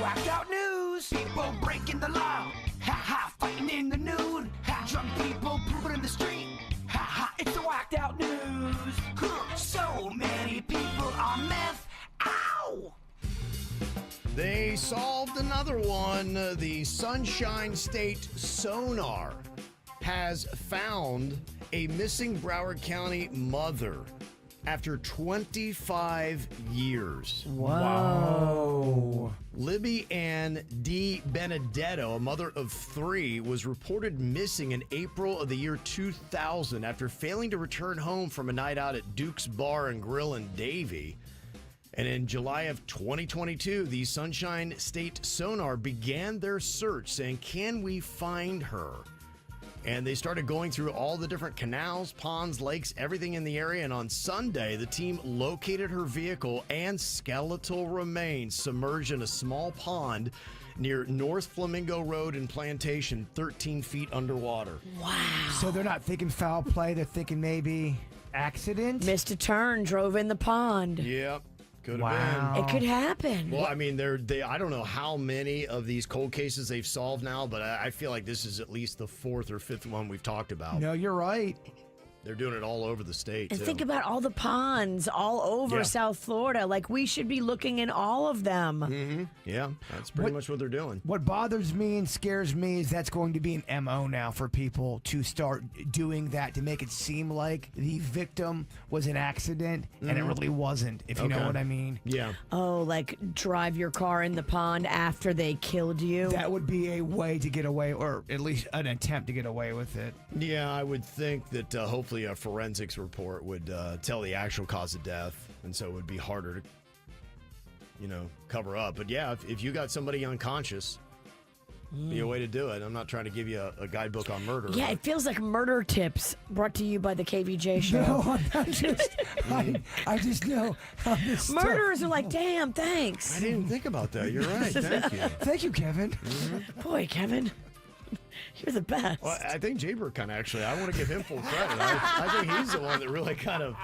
whacked out news. People breaking the law. Ha ha, fighting in the nude. Ha, drunk people pooping in the street. Ha ha, it's the whacked out news. Huh, so many people on meth. Ow! They solved another one. The Sunshine State Sonar has found a missing Broward County mother after 25 years. Whoa. Libby Ann D. Benedetto, a mother of 3, was reported missing in April of the year 2000 after failing to return home from a night out at Duke's Bar and Grill in Davie. And in July of 2022, the Sunshine State Sonar began their search saying, can we find her? And they started going through all the different canals, ponds, lakes, everything in the area. And on Sunday, the team located her vehicle and skeletal remains submerged in a small pond near North Flamingo Road and Plantation, 13 feet underwater. Wow. So they're not thinking foul play. They're thinking maybe accident. Missed a turn, drove in the pond. Yep. Could have Wow. been. It could happen. Well, I mean, they I don't know how many of these cold cases they've solved now, but I feel like this is at least the 4th or 5th one we've talked about. No, you're right. They're doing it all over the state, And too. think about all the ponds all over Yeah. South Florida. Like, we should be looking in all of them. Yeah, that's pretty much what they're doing. What bothers me and scares me is that's going to be an MO now for people to start doing that to make it seem like the victim was an accident and it really wasn't, if you know Okay. what I mean. Yeah. Oh, like drive your car in the pond after they killed you. That would be a way to get away, or at least an attempt to get away with it. Yeah, I would think that hopefully a forensics report would tell the actual cause of death, and so it would be harder to, cover up. But yeah, if you got somebody unconscious, be a way to do it. I'm not trying to give you a guidebook on murder. Yeah, but- it feels like murder tips brought to you by the KVJ show. No, I'm not just. I just know how this stuff- Murderers are like, damn, thanks. I didn't think about that. You're right. Thank you. Thank you, Kevin. Boy, Kevin, you're the best. Well, I think Jaybird kind of actually, I want to give him full credit. I think he's the one that really kind of,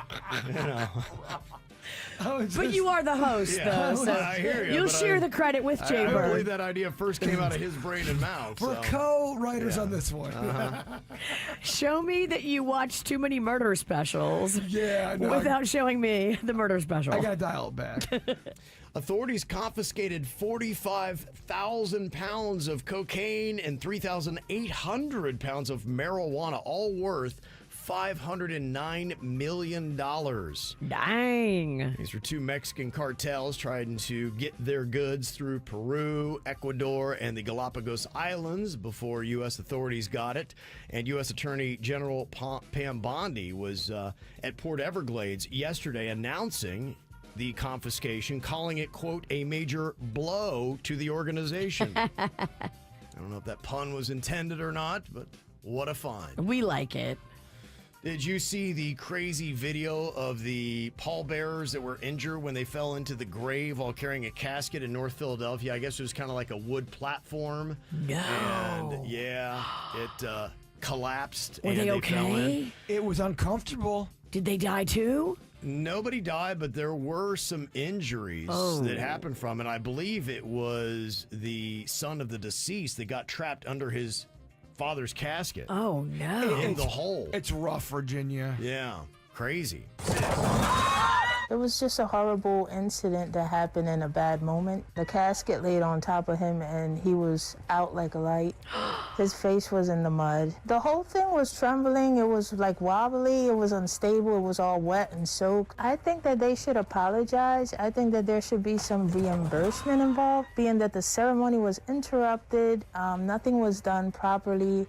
But you are the host, Yeah, though, so I hear you, you'll but share I- the credit with I Jay believe Bird. that idea first came out of his brain and mouth. We're so. co-writers Yeah. on this one. Show me that you watch too many murder specials Yeah, I know. without showing me the murder special. I gotta dial it back. Authorities confiscated 45,000 pounds of cocaine and 3,800 pounds of marijuana, all worth $509 million. Dang. These were 2 Mexican cartels trying to get their goods through Peru, Ecuador, and the Galapagos Islands before U.S. authorities got it. And U.S. Attorney General Pam Bondi was at Port Everglades yesterday announcing the confiscation, calling it, quote, a major blow to the organization. I don't know if that pun was intended or not, but what a find. We like it. Did you see the crazy video of the pallbearers that were injured when they fell into the grave while carrying a casket in North Philadelphia? I guess it was kind of like a wood platform. No. And yeah, it collapsed. Were and they fell in. okay? It was uncomfortable. Did they die too? Nobody died, but there were some injuries that happened from it. I believe it was the son of the deceased that got trapped under his father's casket Oh, no. in the hole. It's rough, Virginia. Yeah, crazy. It was just a horrible incident that happened in a bad moment. The casket laid on top of him and he was out like a light. His face was in the mud. The whole thing was trembling. It was like wobbly. It was unstable. It was all wet and soaked. I think that they should apologize. I think that there should be some reimbursement involved, being that the ceremony was interrupted. Nothing was done properly.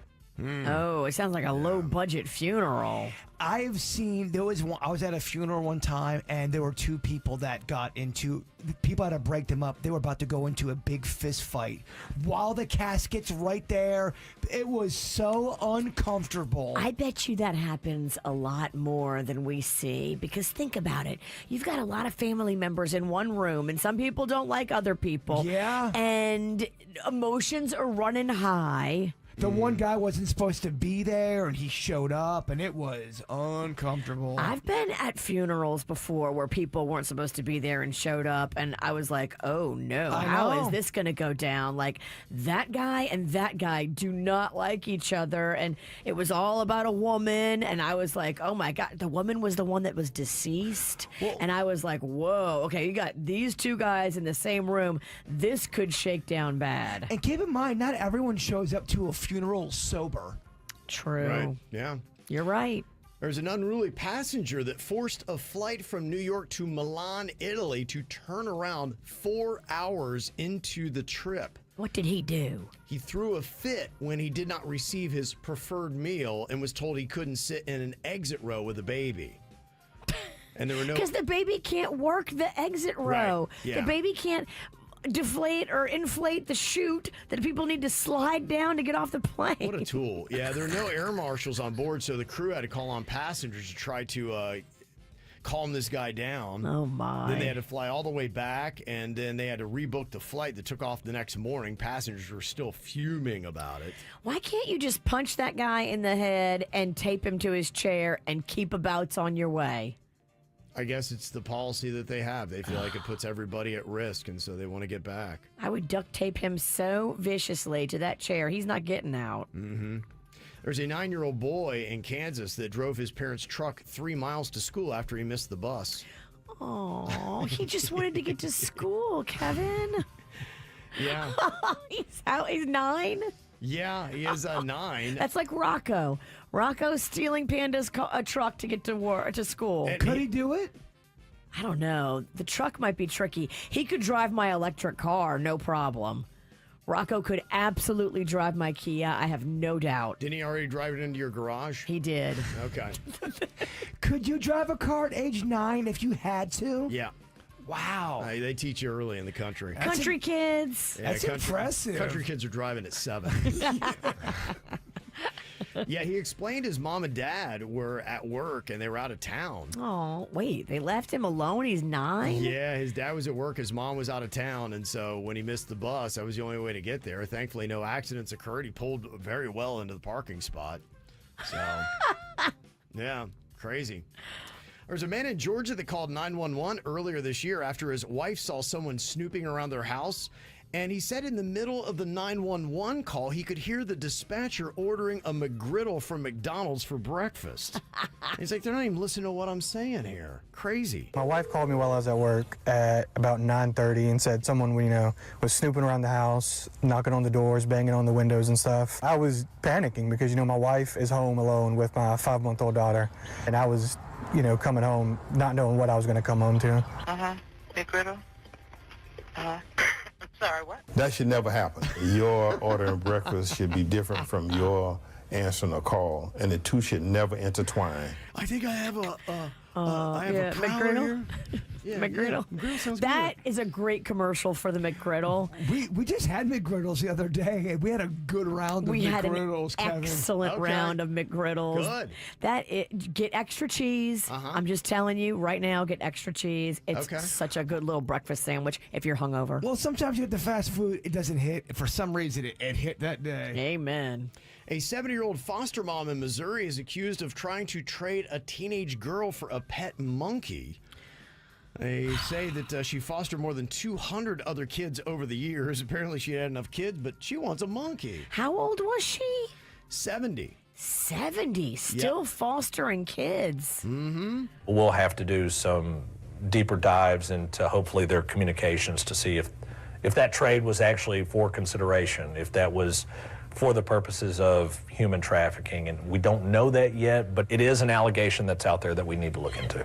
Oh, it sounds like a low-budget funeral. I've seen, there was one, I was at a funeral one time and there were 2 people that got into, people had to break them up. They were about to go into a big fist fight while the casket's right there. It was so uncomfortable. I bet you that happens a lot more than we see, because think about it. You've got a lot of family members in one room, and some people don't like other people. Yeah. And emotions are running high. The one guy wasn't supposed to be there, and he showed up, and it was uncomfortable. I've been at funerals before where people weren't supposed to be there and showed up, and I was like, oh no, I how know. is this going to go down? Like, that guy and that guy do not like each other, and it was all about a woman, and I was like, oh my God, the woman was the one that was deceased, and I was like, whoa, okay, you got these two guys in the same room. This could shake down bad. And keep in mind, not everyone shows up to a funeral sober. True. Right. Yeah. You're right. There's an unruly passenger that forced a flight from New York to Milan, Italy to turn around 4 hours into the trip. What did he do? He threw a fit when he did not receive his preferred meal and was told he couldn't sit in an exit row with a baby. And there were no... Because the baby can't work the exit row. Right, yeah. The baby can't deflate or inflate the chute that people need to slide down to get off the plane. What a tool. Yeah, there are no air marshals on board, so the crew had to call on passengers to try to calm this guy down. Oh, my. Then they had to fly all the way back, and then they had to rebook the flight that took off the next morning. Passengers were still fuming about it. Why can't you just punch that guy in the head and tape him to his chair and keep abouts on your way? I guess it's the policy that they have. They feel like it puts everybody at risk, and so they want to get back. I would duct tape him so viciously to that chair. He's not getting out. There's a 9-year-old boy in Kansas that drove his parents' truck 3 miles to school after he missed the bus. Oh, he just wanted to get to school, Kevin. Yeah. He's 9? Yeah, he is 9. That's like Rocco. Rocco's stealing Panda's a truck to get to school. And Could he do it? I don't know. The truck might be tricky. He could drive my electric car, no problem. Rocco could absolutely drive my Kia. I have no doubt. Didn't he already drive it into your garage? He did. Okay. Could you drive a car at age 9 if you had to? Yeah. Wow. They teach you early in the country. Country kids. Yeah, That's impressive. Country kids are driving at 7. Yeah, he explained his mom and dad were at work and they were out of town. Oh, wait. They left him alone? He's 9? Yeah, his dad was at work, his mom was out of town, and so when he missed the bus, that was the only way to get there. Thankfully, no accidents occurred. He pulled very well into the parking spot. So, yeah, crazy. There's a man in Georgia that called 911 earlier this year after his wife saw someone snooping around their house. And he said in the middle of the 911 call, he could hear the dispatcher ordering a McGriddle from McDonald's for breakfast. He's like, they're not even listening to what I'm saying here. Crazy. My wife called me while I was at work at about 9:30 and said someone we know was snooping around the house, knocking on the doors, banging on the windows and stuff. I was panicking because, my wife is home alone with my 5-month-old daughter. And I was, coming home not knowing what I was going to come home to. McGriddle? Sorry, what? That should never happen. Your ordering breakfast should be different from your answering a call, and the two should never intertwine. I think I have a power McGriddle? here. Yeah, McGriddle. Yeah, McGriddle sounds That is a great commercial for the McGriddle. We just had McGriddles the other day, and we had a good round of We had an McGriddles, Kevin. excellent Okay. round of McGriddles. Good. Get extra cheese. I'm just telling you right now, get extra cheese. It's Okay. such a good little breakfast sandwich if you're hungover. Well, sometimes you get the fast food, it doesn't hit. For some reason, it hit that day. Amen. A 70-year-old foster mom in Missouri is accused of trying to trade a teenage girl for a pet monkey. They say that she fostered more than 200 other kids over the years. Apparently, she had enough kids, but she wants a monkey. How old was she? 70. 70. Still fostering kids. We'll have to do some deeper dives into hopefully their communications to see if that trade was actually for consideration, if that was for the purposes of human trafficking. And we don't know that yet, but it is an allegation that's out there that we need to look into.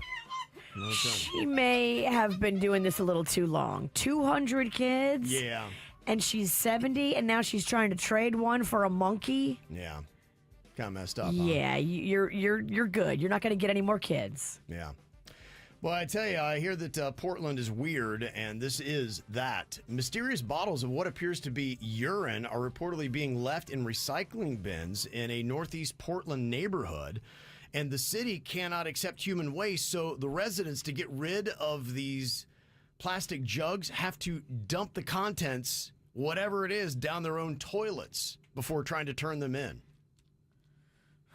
She may have been doing this a little too long. 200 kids? Yeah. And she's 70, and now she's trying to trade one for a monkey? Yeah. Kind of messed up, huh? Yeah, you're good. You're not going to get any more kids. Yeah. Well, I tell you, I hear that Portland is weird, and this is that. Mysterious bottles of what appears to be urine are reportedly being left in recycling bins in a northeast Portland neighborhood, and the city cannot accept human waste, so the residents, to get rid of these plastic jugs, have to dump the contents whatever it is down their own toilets before trying to turn them in.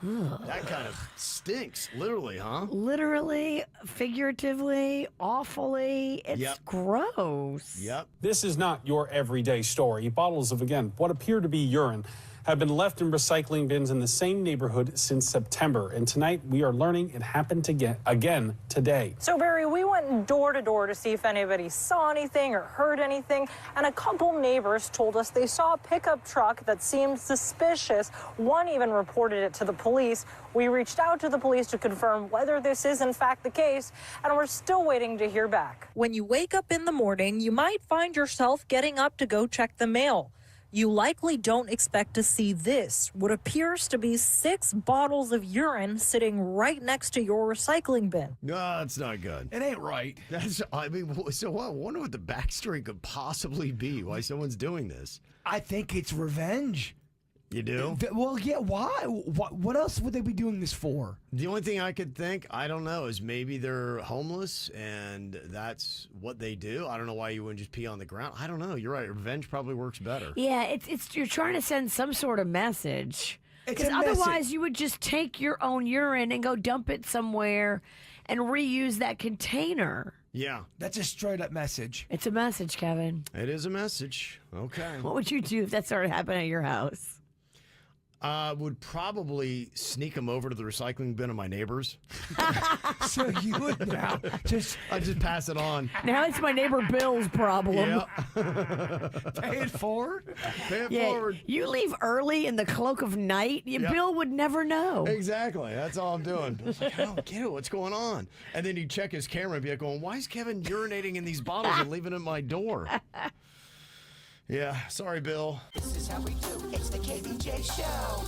That kind of stinks, literally, huh? Literally, figuratively, awfully. It's Yep. gross. Yep. This is not your everyday story. Bottles of, again, what appear to be urine have been left in recycling bins in the same neighborhood since September. And tonight, we are learning it happened again today. So, Barry, we went door to door to see if anybody saw anything or heard anything, and a couple neighbors told us they saw a pickup truck that seemed suspicious. One even reported it to the police. We reached out to the police to confirm whether this is in fact the case, and we're still waiting to hear back. When you wake up in the morning, you might find yourself getting up to go check the mail. You likely don't expect to see this, what appears to be 6 bottles of urine sitting right next to your recycling bin. No, that's not good. It ain't right. I wonder what the backstory could possibly be, why someone's doing this. I think it's revenge. You do? Well, yeah, why? What else would they be doing this for? The only thing I could think, I don't know, is maybe they're homeless and that's what they do. I don't know why you wouldn't just pee on the ground. I don't know. You're right. Revenge probably works better. Yeah, it's you're trying to send some sort of message. It's Because a otherwise message. you would just take your own urine and go dump it somewhere and reuse that container. Yeah, That's a straight up message. It's a message, Kevin. it is a message. Okay. What would you do if that started happening at your house? Would probably sneak them over to the recycling bin of my neighbors. So you would now just I just pass it on. Now it's my neighbor Bill's problem. Yeah. pay it forward. Pay it Yeah, forward. you leave early in the cloak of night, Yep. Bill would never know. Exactly. That's all I'm doing. Bill's like, I don't get it. What's going on? And then you check his camera and be like, going, why is Kevin urinating in these bottles and leaving them at my door? Yeah. Sorry, Bill. This is how we do. It's the KBJ Show.